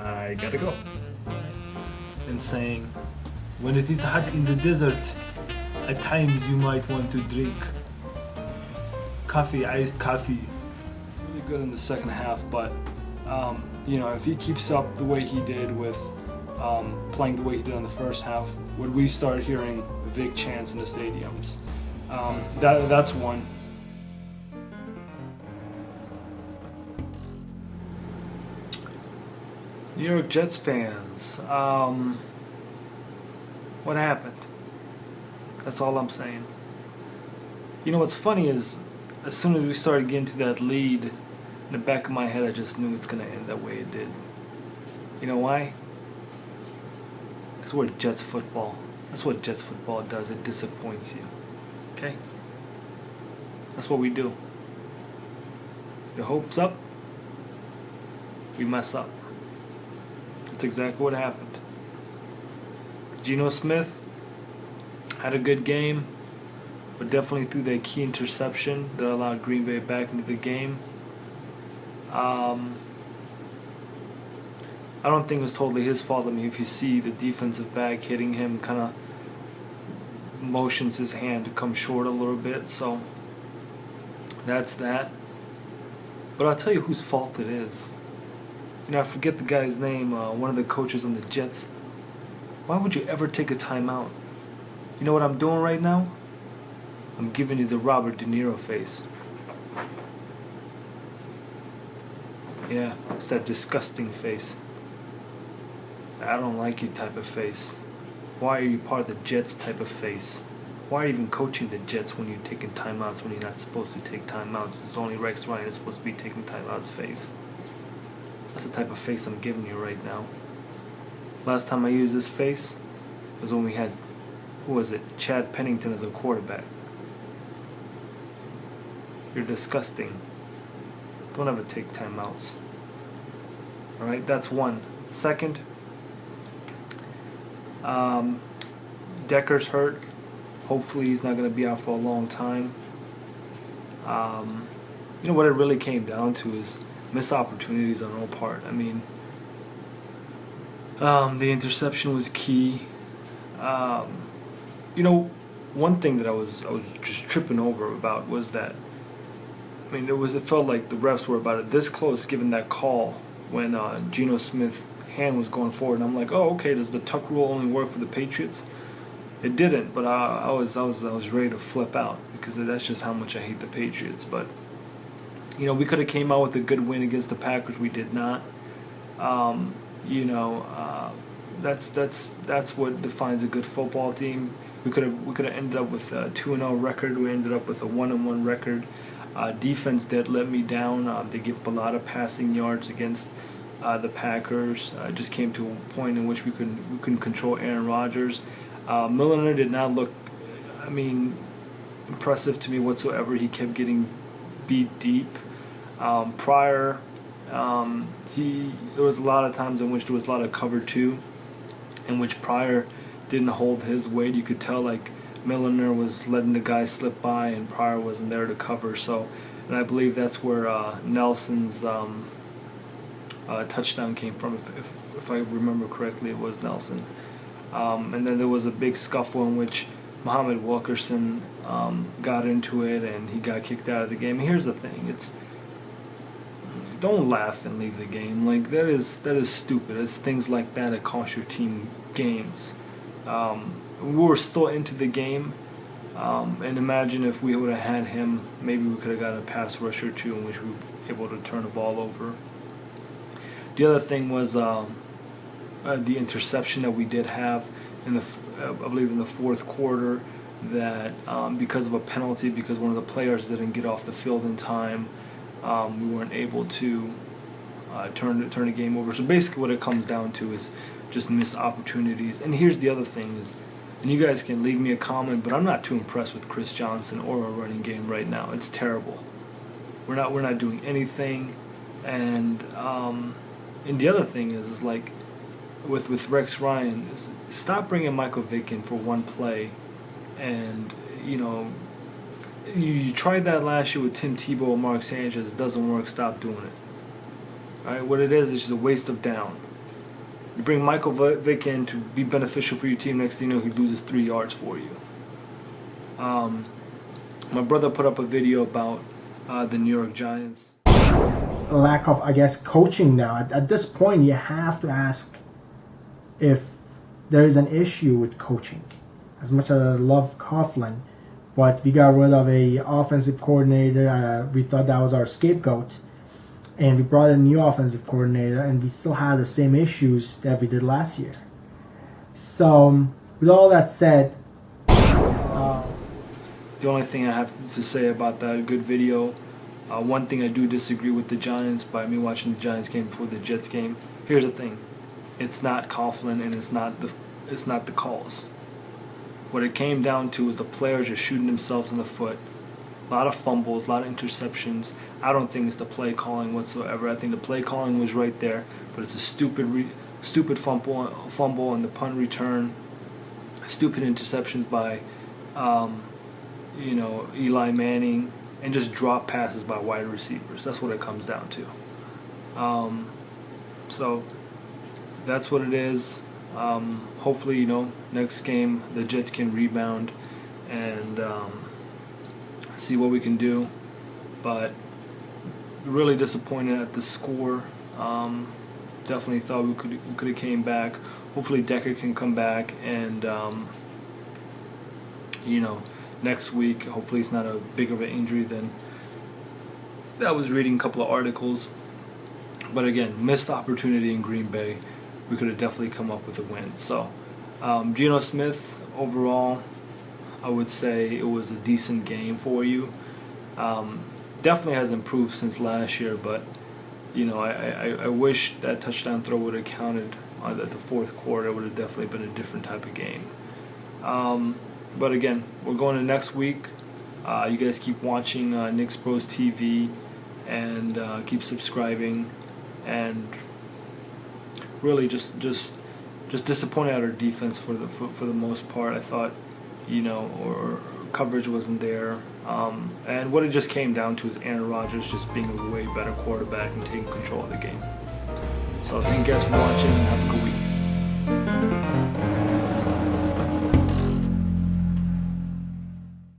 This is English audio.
I gotta go. And saying, when it is hot in the desert, at times you might want to drink coffee, iced coffee. Really good in the second half, but if he keeps up the way he did with playing the way he did in the first half, would we start hearing Vic chants in the stadiums? That's one. New York Jets fans, what happened? That's all I'm saying. You know what's funny is, as soon as we started getting to that lead, in the back of my head I just knew it's going to end that way it did. You know why? Because we're Jets football. That's what Jets football does. It disappoints you. Okay? That's what we do. Your hopes up, we mess up. That's exactly what happened. Geno Smith had a good game, but definitely threw that key interception that allowed Green Bay back into the game. I don't think it was totally his fault. I mean, if you see the defensive back hitting him, kind of motions his hand to come short a little bit, so that's that. But I'll tell you whose fault it is. I forget the guy's name, one of the coaches on the Jets. Why would you ever take a timeout? You know what I'm doing right now? I'm giving you the Robert De Niro face. Yeah, it's that disgusting face. I don't like you type of face. Why are you part of the Jets type of face? Why are you even coaching the Jets when you're taking timeouts when you're not supposed to take timeouts? It's only Rex Ryan is supposed to be taking timeouts face. That's the type of face I'm giving you right now. Last time I used this face was when we had, who was it? Chad Pennington as a quarterback. You're disgusting. Don't ever take timeouts. Alright, that's one. Second, Decker's hurt. Hopefully he's not going to be out for a long time. What it really came down to is missed opportunities on our part. I mean, the interception was key. One thing that I was just tripping over about was that, it felt like the refs were about it this close, given that call when Geno Smith's hand was going forward, and I'm like, oh, okay, does the tuck rule only work for the Patriots? It didn't, but I was ready to flip out because that's just how much I hate the Patriots. But we could have came out with a good win against the Packers. We did not. That's what defines a good football team. We could have ended up with a 2-0 record. We ended up with a 1-1 record. Defense did let me down. They give up a lot of passing yards against the Packers. It just came to a point in which we couldn't control Aaron Rodgers. Milner did not look, impressive to me whatsoever. He kept getting beat deep. Pryor, there was a lot of times in which there was a lot of cover two, in which Pryor didn't hold his weight. You could tell like Milner was letting the guy slip by and Pryor wasn't there to cover. So, and I believe that's where Nelson's touchdown came from. If I remember correctly, it was Nelson. And then there was a big scuffle in which Muhammad Wilkerson got into it and he got kicked out of the game. Here's the thing: don't laugh and leave the game. Like that is stupid. It's things like that cost your team games. We were still into the game, and imagine if we would have had him, maybe we could have got a pass rush or two in which we were able to turn the ball over. The other thing was the interception that we did have I believe in the fourth quarter, that because of a penalty, because one of the players didn't get off the field in time, we weren't able to turn the game over. So basically what it comes down to is just missed opportunities. And here's the other thing is, and you guys can leave me a comment, but I'm not too impressed with Chris Johnson or our running game right now. It's terrible. We're not doing anything. And the other thing is like with Rex Ryan, is stop bringing Michael Vick in for one play. And you tried that last year with Tim Tebow and Mark Sanchez. It doesn't work. Stop doing it. All right, what it is just a waste of down. You bring Michael Vick in to be beneficial for your team. Next thing you know, he loses 3 yards for you. My brother put up a video about the New York Giants. Lack of, I guess, coaching now. At this point, you have to ask if there is an issue with coaching. As much as I love Coughlin, but we got rid of a offensive coordinator. We thought that was our scapegoat, and we brought in a new offensive coordinator, and we still have the same issues that we did last year. So, with all that said, the only thing I have to say about that good video, one thing I do disagree with the Giants by me watching the Giants game before the Jets game. Here's the thing: it's not Coughlin and it's not the calls. What it came down to is the players just shooting themselves in the foot. A lot of fumbles, a lot of interceptions. I don't think it's the play calling whatsoever. I think the play calling was right there, but it's a stupid fumble on the punt return. Stupid interceptions by, Eli Manning, and just drop passes by wide receivers. That's what it comes down to. So that's what it is. Hopefully, next game the Jets can rebound and see what we can do. But really disappointed at the score. Definitely thought we could have came back. Hopefully Decker can come back and next week. Hopefully it's not a big of an injury than I was reading a couple of articles. But again, missed opportunity in Green Bay. We could have definitely come up with a win. So, Geno Smith, overall, I would say it was a decent game for you. Definitely has improved since last year, but, I wish that touchdown throw would have counted at the fourth quarter. It would have definitely been a different type of game. But again, we're going to next week. You guys keep watching Knicks Bros TV and keep subscribing, and really just disappointed at our defense for the most part. I thought, or coverage wasn't there, and what it just came down to is Aaron Rodgers just being a way better quarterback and taking control of the game. So thank you guys for watching and have a good week.